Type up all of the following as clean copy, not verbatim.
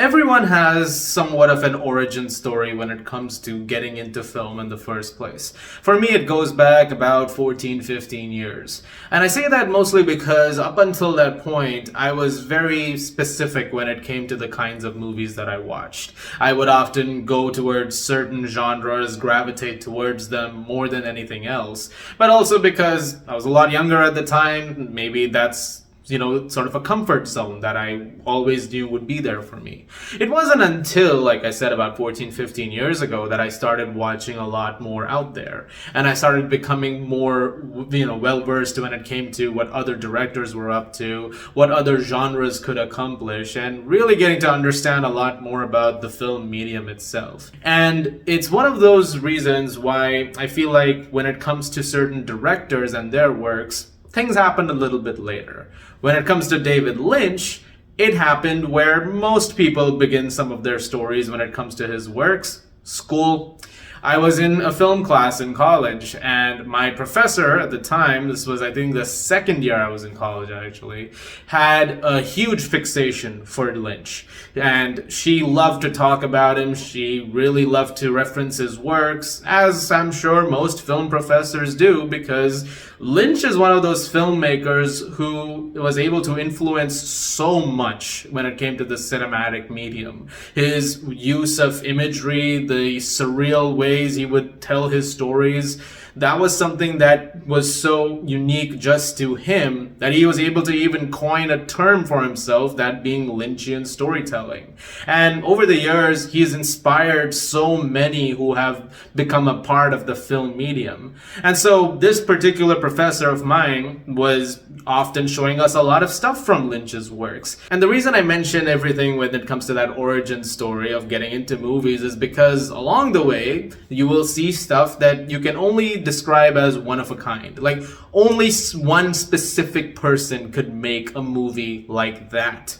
Everyone has somewhat of an origin story when it comes to getting into film in the first place. For me, it goes back about 14, 15 years. And I say that mostly because up until that point, I was very specific when it came to the kinds of movies that I watched. I would often go towards certain genres, gravitate towards them more than anything else. But also because I was a lot younger at the time, maybe that's sort of a comfort zone that I always knew would be there for me. It wasn't until, like I said, about 14, 15 years ago that I started watching a lot more out there. And I started becoming more, well-versed when it came to what other directors were up to, what other genres could accomplish, and really getting to understand a lot more about the film medium itself. And it's one of those reasons why I feel like when it comes to certain directors and their works, things happened a little bit later. When it comes to David Lynch, it happened where most people begin some of their stories when it comes to his works: school. I was in a film class in college, and my professor at the time, this was I think the second year I was in college actually, had a huge fixation for Lynch. And she loved to talk about him, she really loved to reference his works, as I'm sure most film professors do, because Lynch is one of those filmmakers who was able to influence so much when it came to the cinematic medium. His use of imagery, the surreal ways he would tell his stories, that was something that was so unique just to him that he was able to even coin a term for himself, that being Lynchian storytelling. And over the years, he's inspired so many who have become a part of the film medium. And so this particular professor of mine was often showing us a lot of stuff from Lynch's works. And the reason I mention everything when it comes to that origin story of getting into movies is because along the way, you will see stuff that you can only describe as one of a kind. Like, only one specific person could make a movie like that.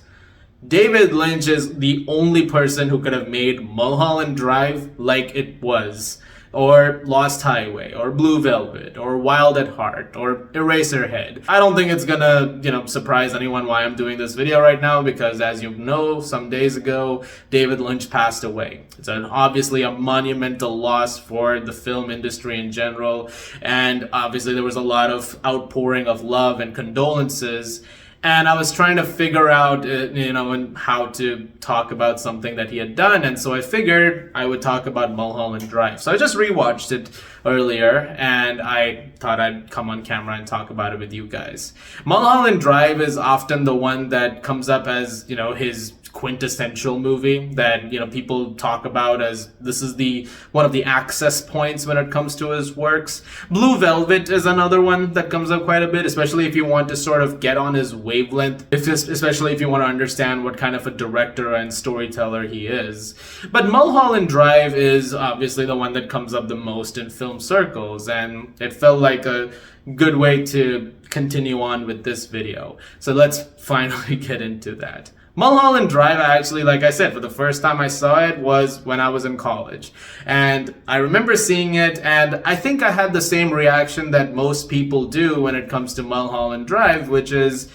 David Lynch is the only person who could have made Mulholland Drive like it was, or Lost Highway, or Blue Velvet, or Wild at Heart, or Eraserhead. I don't think it's gonna, surprise anyone why I'm doing this video right now, because as you know, some days ago, David Lynch passed away. It's obviously a monumental loss for the film industry in general, and obviously there was a lot of outpouring of love and condolences. And I was trying to figure out, and how to talk about something that he had done. And so I figured I would talk about Mulholland Drive. So I just rewatched it earlier, and I thought I'd come on camera and talk about it with you guys. Mulholland Drive is often the one that comes up as, his quintessential movie that people talk about as this is the one of the access points when it comes to his works. Blue Velvet is another one that comes up quite a bit, especially if you want to sort of get on his wavelength, especially if you want to understand what kind of a director and storyteller he is. But Mulholland Drive is obviously the one that comes up the most in film circles, and it felt like a good way to continue on with this video. So let's finally get into that. Mulholland Drive, actually, like I said, for the first time I saw it was when I was in college. And I remember seeing it, and I think I had the same reaction that most people do when it comes to Mulholland Drive, which is,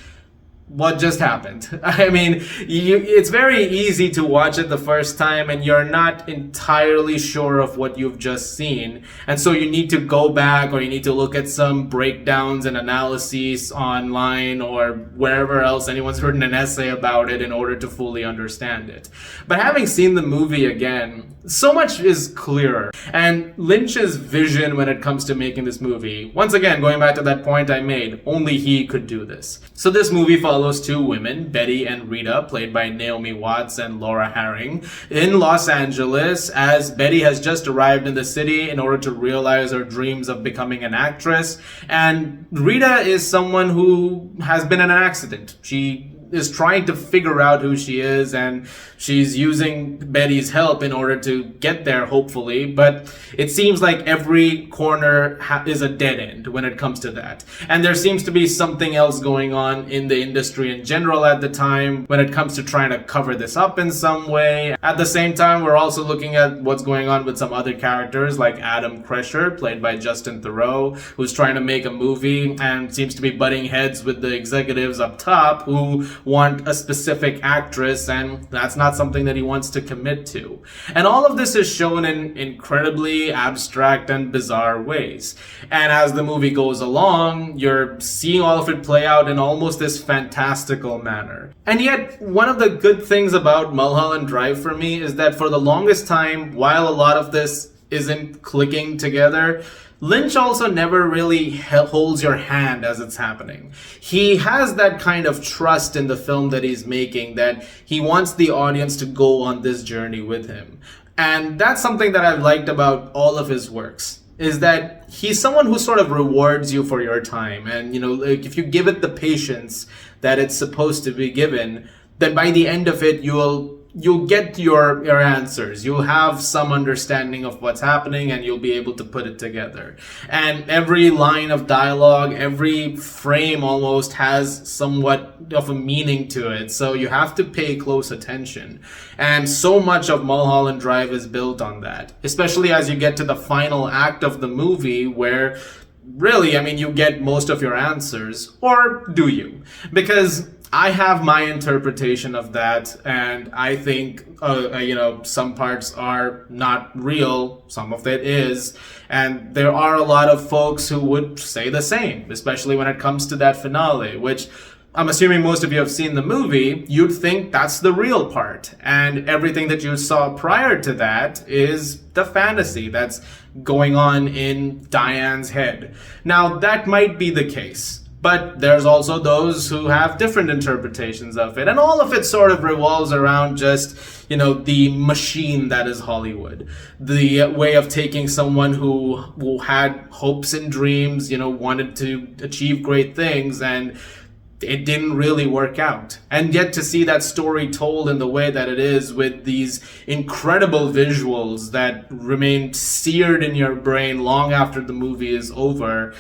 what just happened? I mean, it's very easy to watch it the first time and you're not entirely sure of what you've just seen. And so you need to go back, or you need to look at some breakdowns and analyses online or wherever else anyone's written an essay about it in order to fully understand it. But having seen the movie again, so much is clearer. And Lynch's vision when it comes to making this movie, once again, going back to that point I made, only he could do this. So this movie follows two women, Betty and Rita, played by Naomi Watts and Laura Harring, in Los Angeles, as Betty has just arrived in the city in order to realize her dreams of becoming an actress. And Rita is someone who has been in an accident. She is trying to figure out who she is, and she's using Betty's help in order to get there, hopefully, but it seems like every corner is a dead end when it comes to that. And there seems to be something else going on in the industry in general at the time when it comes to trying to cover this up in some way. At the same time, we're also looking at what's going on with some other characters like Adam Kresher, played by Justin Theroux, who's trying to make a movie and seems to be butting heads with the executives up top, who want a specific actress, and that's not something that he wants to commit to. And all of this is shown in incredibly abstract and bizarre ways. And as the movie goes along, you're seeing all of it play out in almost this fantastical manner. And yet, one of the good things about Mulholland Drive for me is that for the longest time, while a lot of this isn't clicking together, Lynch also never really holds your hand as it's happening. He has that kind of trust in the film that he's making, that he wants the audience to go on this journey with him. And that's something that I've liked about all of his works, is that he's someone who sort of rewards you for your time. And, like if you give it the patience that it's supposed to be given, then by the end of it, you'll get your answers. You'll have some understanding of what's happening, and you'll be able to put it together. And every line of dialogue, every frame almost has somewhat of a meaning to it. So you have to pay close attention. And so much of Mulholland Drive is built on that, especially as you get to the final act of the movie, where really, you get most of your answers. Or do you? Because I have my interpretation of that, and I think, some parts are not real, some of it is, and there are a lot of folks who would say the same, especially when it comes to that finale, which I'm assuming most of you have seen the movie. You'd think that's the real part, and everything that you saw prior to that is the fantasy that's going on in Diane's head. Now, that might be the case. But there's also those who have different interpretations of it. And all of it sort of revolves around just, the machine that is Hollywood. The way of taking someone who had hopes and dreams, wanted to achieve great things, and it didn't really work out. And yet to see that story told in the way that it is, with these incredible visuals that remain seared in your brain long after the movie is over,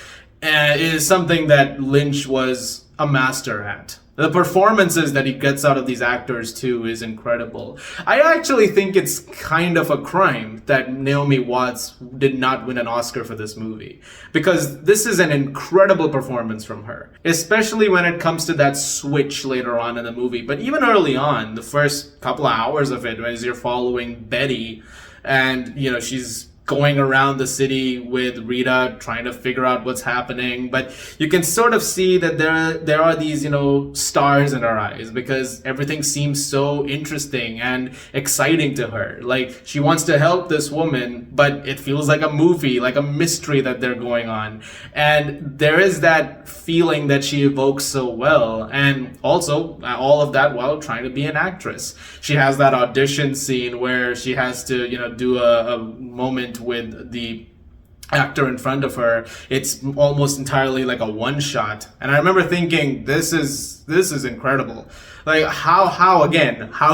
is something that Lynch was a master at. The performances that he gets out of these actors too is incredible. I actually think it's kind of a crime that Naomi Watts did not win an Oscar for this movie, because this is an incredible performance from her, especially when it comes to that switch later on in the movie. But even early on, the first couple of hours of it, as you're following Betty, and she's going around the city with Rita, trying to figure out what's happening. But you can sort of see that there are these, stars in her eyes, because everything seems so interesting and exciting to her. Like, she wants to help this woman, but it feels like a movie, like a mystery that they're going on. And there is that feeling that she evokes so well. And also, all of that while trying to be an actress. She has that audition scene where she has to, do a moment with the actor in front of her. It's almost entirely like a one shot, and I remember thinking, this is incredible. Like, how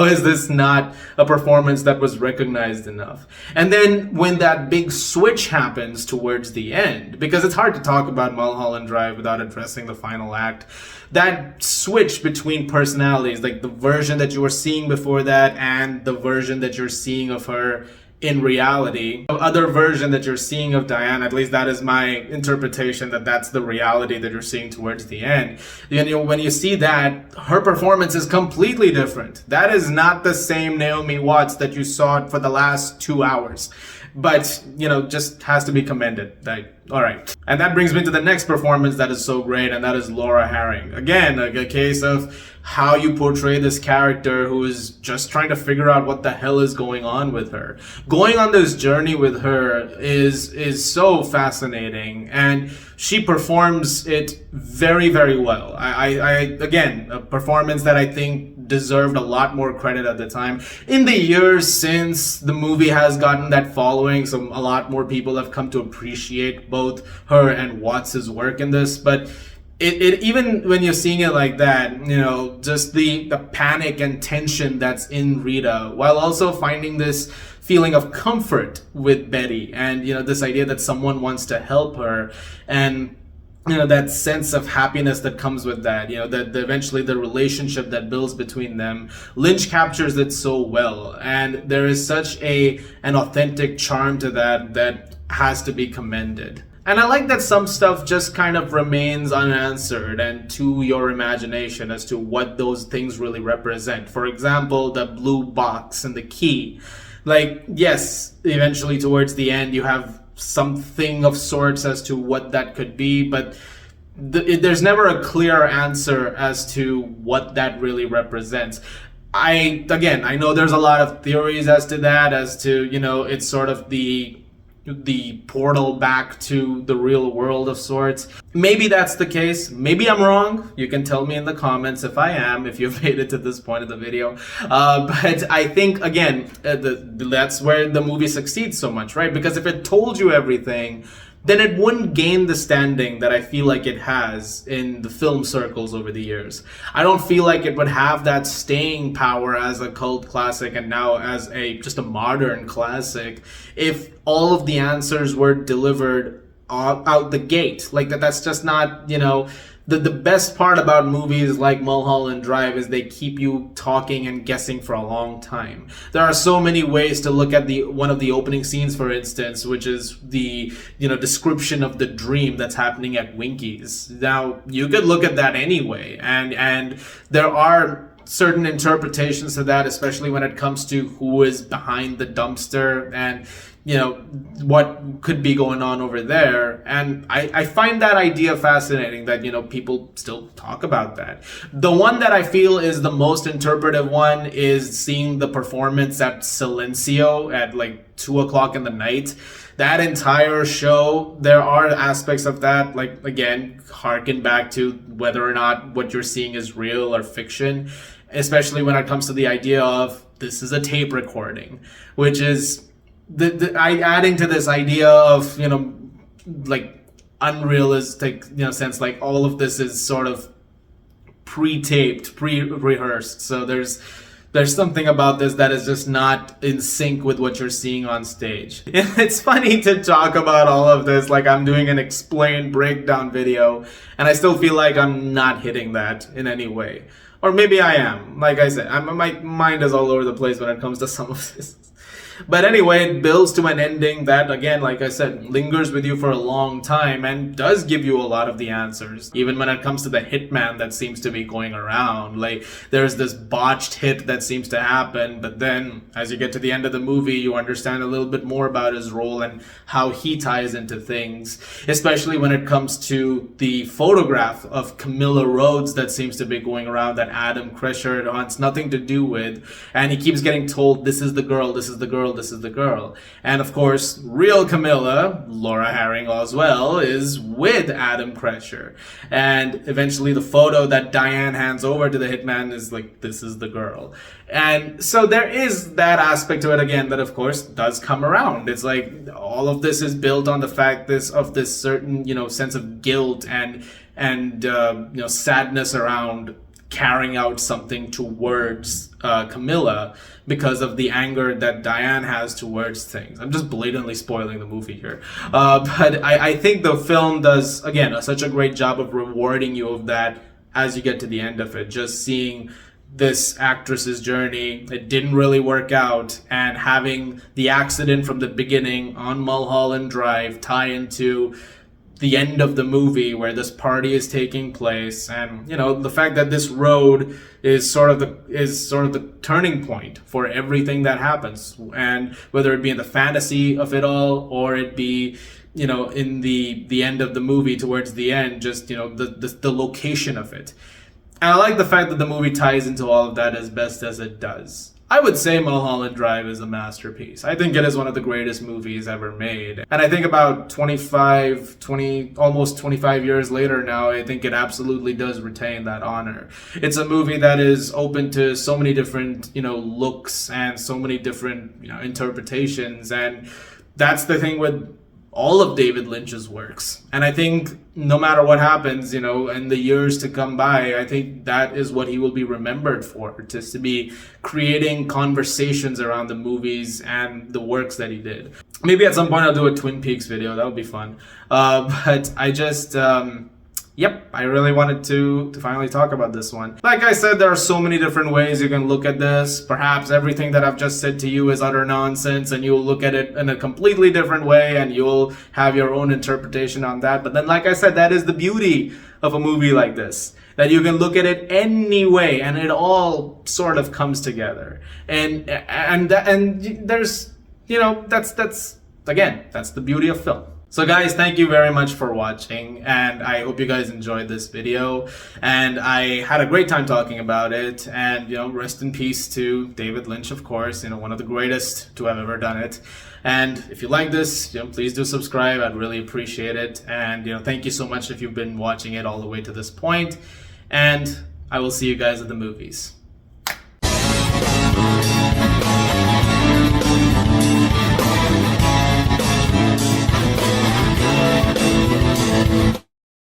is this not a performance that was recognized enough? And then when that big switch happens towards the end, because it's hard to talk about Mulholland Drive without addressing the final act, that switch between personalities, like the version that you were seeing before that and the version that you're seeing of her in reality, the other version that you're seeing of Diane, at least that is my interpretation, that's the reality that you're seeing towards the end. When you see that, her performance is completely different. That is not the same Naomi Watts that you saw for the last 2 hours. But, just has to be commended. All right. And that brings me to the next performance that is so great, and that is Laura Harring. Again, a case of how you portray this character who is just trying to figure out what the hell is going on with her. Going on this journey with her is so fascinating, and she performs it very, very well. Again, a performance that I think deserved a lot more credit at the time. In the years since, the movie has gotten that following, so a lot more people have come to appreciate both her and Watts' work in this, but it even when you're seeing it like that, just the panic and tension that's in Rita, while also finding this feeling of comfort with Betty, and this idea that someone wants to help her, and that sense of happiness that comes with that, that eventually the relationship that builds between them. Lynch captures it so well, and there is such an authentic charm to that has to be commended. And I like that some stuff just kind of remains unanswered and to your imagination as to what those things really represent. For example, the blue box and the key. Like, yes, eventually towards the end you have something of sorts as to what that could be, but there's never a clear answer as to what that really represents. I know there's a lot of theories as to that, as to, it's sort of the portal back to the real world of sorts. Maybe that's the case. Maybe I'm wrong. You can tell me in the comments if I am, if you've made it to this point of the video. But I think, again, that's where the movie succeeds so much, right? Because if it told you everything, then it wouldn't gain the standing that I feel like it has in the film circles over the years. I don't feel like it would have that staying power as a cult classic and now as just a modern classic if all of the answers were delivered out the gate. Like that's just not, the best part about movies like Mulholland Drive is they keep you talking and guessing for a long time. There are so many ways to look at one of the opening scenes, for instance, which is the description of the dream that's happening at Winky's. Now, you could look at that anyway, and there are certain interpretations to that, especially when it comes to who is behind the dumpster and what could be going on over there. And I find that idea fascinating that, people still talk about that. The one that I feel is the most interpretive one is seeing the performance at Silencio at like 2:00 in the night. That entire show, there are aspects of that, like, again, harken back to whether or not what you're seeing is real or fiction, especially when it comes to the idea of this is a tape recording, which is adding to this idea of, like unrealistic, sense, like all of this is sort of pre-taped, pre-rehearsed. So there's something about this that is just not in sync with what you're seeing on stage. It's funny to talk about all of this like I'm doing an explained breakdown video, and I still feel like I'm not hitting that in any way. Or maybe I am. Like I said, my mind is all over the place when it comes to some of this. But anyway, it builds to an ending that, again, like I said, lingers with you for a long time and does give you a lot of the answers. Even when it comes to the hitman that seems to be going around, like there's this botched hit that seems to happen, but then as you get to the end of the movie, you understand a little bit more about his role and how he ties into things, especially when it comes to the photograph of Camilla Rhodes that seems to be going around that Adam Kresher wants nothing to do with, and he keeps getting told, this is the girl, this is the girl, this is the girl. And of course, real Camilla, Laura Harring Oswell, is with Adam Kresher. And eventually the photo that Diane hands over to the hitman is like, this is the girl. And so there is that aspect to it, again, that of course does come around. It's like all of this is built on the fact of this certain, sense of guilt and sadness around carrying out something towards Camilla because of the anger that Diane has towards things. I'm just blatantly spoiling the movie here. But I think the film does, again, such a great job of rewarding you of that as you get to the end of it. Just seeing this actress's journey, it didn't really work out, and having the accident from the beginning on Mulholland Drive tie into the end of the movie where this party is taking place, and the fact that this road is sort of the turning point for everything that happens, and whether it be in the fantasy of it all or it be in the end of the movie towards the end, just the location of it. And I like the fact that the movie ties into all of that as best as it does. I would say Mulholland Drive is a masterpiece. I think it is one of the greatest movies ever made. And I think about almost 25 years later now, I think it absolutely does retain that honor. It's a movie that is open to so many different, looks and so many different, interpretations. And that's the thing with all of David Lynch's works. And I think no matter what happens, in the years to come by, I think that is what he will be remembered for, just to be creating conversations around the movies and the works that he did. Maybe at some point I'll do a Twin Peaks video. That would be fun. But I just, yep, I really wanted to finally talk about this one. Like I said, there are so many different ways you can look at this. Perhaps everything that I've just said to you is utter nonsense and you'll look at it in a completely different way and you'll have your own interpretation on that. But then, like I said, that is the beauty of a movie like this, that you can look at it any way and it all sort of comes together. And there's, you know, that's the beauty of film. So guys, thank you very much for watching, and I hope you guys enjoyed this video, and I had a great time talking about it. And, you know, rest in peace to David Lynch, of course, you know, one of the greatest to have ever done it. And if you like this, you know, please do subscribe. I'd really appreciate it. And, you know, thank you so much if you've been watching it all the way to this point, and I will see you guys at the movies.